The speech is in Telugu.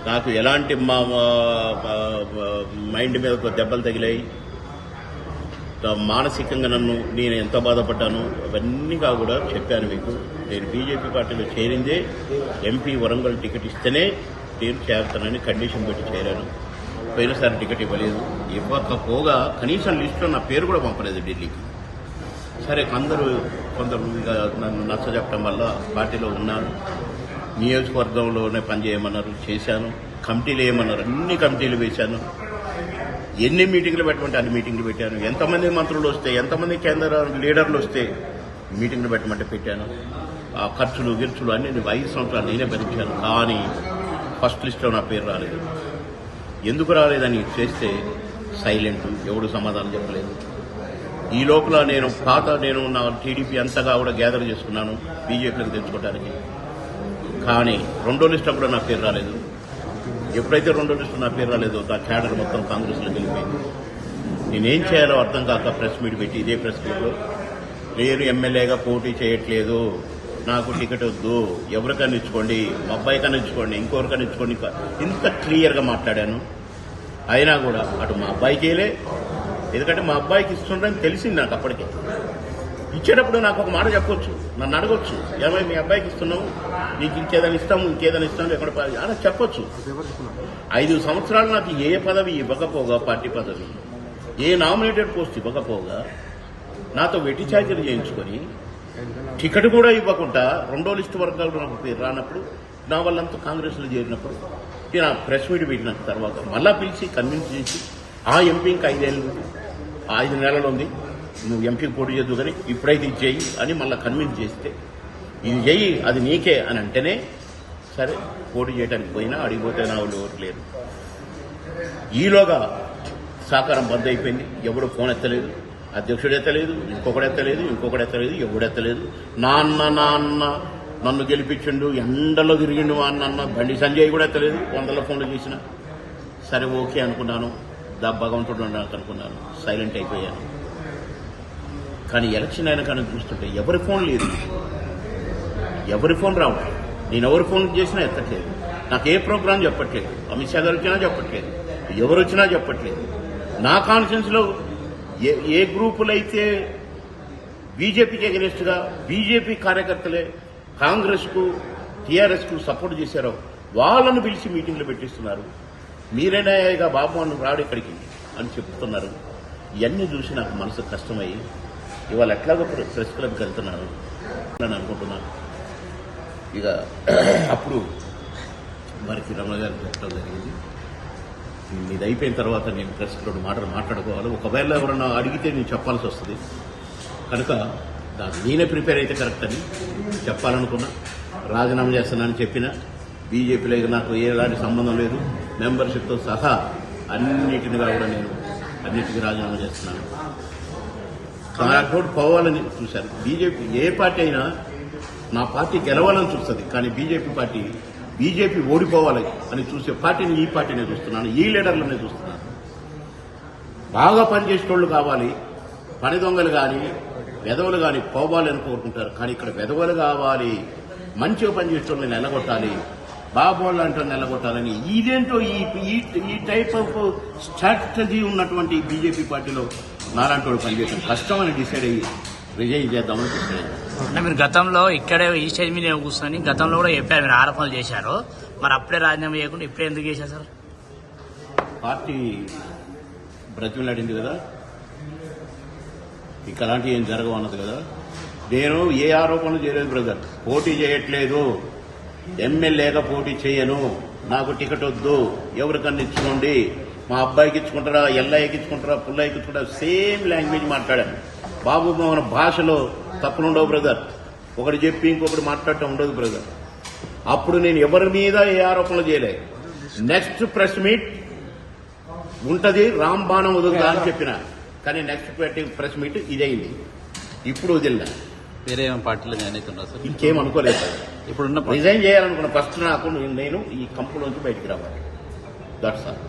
నాకు ఎలాంటి మైండ్ మీద దెబ్బలు తగిలాయి, మానసికంగా నేను ఎంత బాధపడ్డాను అవన్నీగా కూడా చెప్పాను మీకు. నేను బీజేపీ పార్టీలో చేరిందే ఎంపీ వరంగల్ టికెట్ ఇస్తేనే నేను చేరుతానని కండిషన్ పెట్టి చేరాను. పోయినసారి టికెట్ ఇవ్వలేదు, ఇవ్వకపోగా కనీసం లిస్టులో నా పేరు కూడా పంపలేదు ఢిల్లీకి. సరే కొందరు నన్ను నచ్చజెప్పడం వల్ల పార్టీలో ఉన్నాను. నియోజకవర్గంలోనే పనిచేయమన్నారు, చేశాను. కమిటీలు వేయమన్నారు, అన్ని కమిటీలు వేశాను. ఎన్ని మీటింగ్లు పెట్టమంటే అన్ని మీటింగ్లు పెట్టాను. ఎంతమంది మంత్రులు వస్తే, ఎంతమంది కేంద్ర లీడర్లు వస్తే మీటింగ్లు పెట్టమంటే పెట్టాను. ఆ ఖర్చులు గిర్చులు అన్ని 5 సంవత్సరాలు నేనే భరించాను. కానీ ఫస్ట్ లిస్ట్లో నా పేరు రాలేదు. ఎందుకు రాలేదని చేస్తే సైలెంట్, ఎవడు సమాధానం చెప్పలేదు. ఈ లోపల నేను నా టీడీపీ అంతగా కూడా గ్యాదర్ చేసుకున్నాను బీజేపీకి తెచ్చుకోవడానికి. కానీ రెండో లిస్టులో కూడా నా పేరు రాలేదు. ఎప్పుడైతే రెండో లిస్టు నా పేరు రాలేదో ఆ క్యాడర్ మొత్తం కాంగ్రెస్లో వెళ్ళిపోయింది. నేనేం చేయాలో అర్థం కాక ప్రెస్ మీట్ పెట్టి ఇదే ప్రెస్ మీట్లో నేను ఎమ్మెల్యేగా పోటీ చేయట్లేదు, నాకు టికెట్ వద్దు, ఎవరికైనా ఇచ్చుకోండి, మా అబ్బాయికైనా ఇచ్చుకోండి, ఇంకొకరికైనా ఇచ్చుకోండి, ఇంత క్లియర్గా మాట్లాడాను. అయినా కూడా అటు మా అబ్బాయికేలే, ఎందుకంటే మా అబ్బాయికి ఇస్తుండని తెలిసింది నాకు. అప్పటికే ఇచ్చేటప్పుడు నాకు ఒక మాట చెప్పొచ్చు, నన్ను అడగొచ్చు, ఏమై మీ అబ్బాయికి ఇస్తున్నావు, నీకు ఇంకేదైనా ఇస్తాము ఎక్కడ అలా చెప్పొచ్చు. 5 సంవత్సరాలు నాకు ఏ పదవి ఇవ్వకపోగా, పార్టీ పదవి, ఏ నామినేటెడ్ పోస్ట్ ఇవ్వకపోగా, నాతో వెట్టి చాకరీ చేయించుకొని టికెట్ కూడా ఇవ్వకుండా రెండో లిస్టు వర్గాలు నాకు పేరు రానప్పుడు, నా వాళ్ళంతా కాంగ్రెస్లో చేరినప్పుడు నేను ఆ ప్రెస్ మీట్ పెట్టిన తర్వాత మళ్ళా పిలిచి కన్విన్స్ చేసి ఆ ఎంపీ ఇంకా 5 నెలలు ఉంది, నువ్వు ఎంపీకి పోటీ చేద్దు కానీ ఇప్పుడైతే ఇది చెయ్యి అని మళ్ళీ కన్విన్స్ చేస్తే, ఇది చెయ్యి అది నీకే అని అంటేనే సరే పోటీ చేయడానికి పోయినా అడిగిపోతే నా వాళ్ళు ఎవరు లేరు. ఈలోగా సహకారం బంద్ అయిపోయింది. ఎవడు ఫోన్ ఎత్తలేదు, అధ్యక్షుడు ఎత్తలేదు, ఇంకొకడు ఎత్తలేదు, ఎవడెత్తలేదు. నాన్న నన్ను గెలిపించిండు, ఎండలో తిరిగిండు మా అన్న, బండి సంజయ్ కూడా ఎత్తలేదు. 100 ఫోన్లు చేసిన. సరే ఓకే అనుకున్నాను, భగవంతుడు అనుకున్నాను, సైలెంట్ అయిపోయాను. కానీ ఎలక్షన్ అయినా కానీ చూస్తుంటే ఎవరి ఫోన్ లేదు, ఎవరి ఫోన్ రావట్లేదు. నేను ఎవరి ఫోన్ చేసినా ఎత్తట్లేదు, నాకు ఏ ప్రోగ్రాం చెప్పట్లేదు, అమిత్ షా గారు వచ్చినా చెప్పట్లేదు, ఎవరు వచ్చినా చెప్పట్లేదు. నా కాన్ఫిడెన్స్లో ఏ గ్రూపులైతే బీజేపీకి అగెనిస్ట్ గా బీజేపీ కార్యకర్తలే కాంగ్రెస్కు టీఆర్ఎస్కు సపోర్ట్ చేశారో వాళ్ళను పిలిచి మీటింగ్లు పెట్టిస్తున్నారు. మీరేనాయగా బాబు అని రాడు ఇక్కడికి అని చెప్తున్నారు. ఇవన్నీ చూసి నాకు మనసు కష్టమయ్యి ఇవాళ ఎట్లాగో ప్రెస్ క్లబ్కి వెళ్తున్నాను అని అనుకుంటున్నాను. ఇక అప్పుడు వారికి రమణ గారు చెప్పడం జరిగింది, ఇది అయిపోయిన తర్వాత నేను ప్రెస్ క్లబ్ మాట్లాడుకోవాలి, ఒకవేళ ఎవరన్నా అడిగితే నేను చెప్పాల్సి వస్తుంది కనుక నేనే ప్రిపేర్ అయితే కరెక్ట్ అని చెప్పాలనుకున్నా. రాజీనామా చేస్తానని చెప్పిన బీజేపీలో నాకు ఎలాంటి సంబంధం లేదు, మెంబర్షిప్తో సహా అన్నిటినిగా కూడా నేను అన్నిటికీ రాజీనామా చేస్తున్నాను. నాకు పోవాలని చూశాను. బీజేపీ ఏ పార్టీ అయినా నా పార్టీ గెలవాలని చూస్తుంది, కానీ బీజేపీ ఓడిపోవాలి అని చూసే పార్టీని ఈ పార్టీనే చూస్తున్నాను, ఈ లీడర్లనే చూస్తున్నాను. బాగా పనిచేసేటోళ్లు కావాలి, పని దొంగలు కానీ వెధవలు కానీ పోవాలని కోరుకుంటారు. కానీ ఇక్కడ వెధవలు కావాలి, మంచిగా పనిచేసేటోళ్ళని నిలగొట్టాలి, బాబు లాంటి నిలగొట్టాలని ఇదేంటో ఈ టైప్ ఆఫ్ స్ట్రాటజీ ఉన్నటువంటి బీజేపీ పార్టీలో నాలాంటి వాడు పనిచేయడం కష్టం అని డిసైడ్ అయ్యి రిజైన్ చేద్దామని డిసైడ్. అంటే మీరు గతంలో ఇక్కడే ఈ స్టేజ్ మీద కూర్చొని గతంలో కూడా చెప్పారు, మీరు ఆరోపణలు చేశారు, మరి అప్పుడే రాజీనామా చేయకుండా ఇప్పుడే ఎందుకు చేశారు సార్? పార్టీ బ్రతిమలాడింది కదా, ఇక అలాంటివి ఏం జరగవు అన్నది కదా. నేను ఏ ఆరోపణలు చేయలేదు బ్రదర్, పోటీ చేయట్లేదు, ఎమ్మెల్యేగా పోటీ చేయను, నాకు టికెట్ వద్దు, ఎవరికన్నా ఇచ్చుకోండి, మా అబ్బాయికి ఇచ్చుకుంటారా, ఎల్ఐకి ఇచ్చుకుంటారా, పుల్లయ్యకి ఇచ్చుకుంటారా, సేమ్ లాంగ్వేజ్ మాట్లాడాను. బాబు మన భాషలో తప్పులుండవు బ్రదర్, ఒకటి చెప్పి ఇంకొకటి మాట్లాడటం ఉండదు బ్రదర్. అప్పుడు నేను ఎవరి మీద ఏ ఆరోపణలు చేయలేదు. నెక్స్ట్ ప్రెస్ మీట్ ఉంటది, రాంబాణం వదులుతా అని చెప్పిన, కానీ నెక్స్ట్ ప్రెస్ మీట్ ఇదైంది. ఇప్పుడు వదిలినా. వేరే పార్టీలో జాయిన్ అవుతున్నారు సార్? ఇంకేం అనుకోలేదు. ఇప్పుడున్న రిజైన్ చేయాలనుకున్న ఫస్ట్ నాకు నేను ఈ కంపెనీలోంచి బయటికి రావాలి. That's all.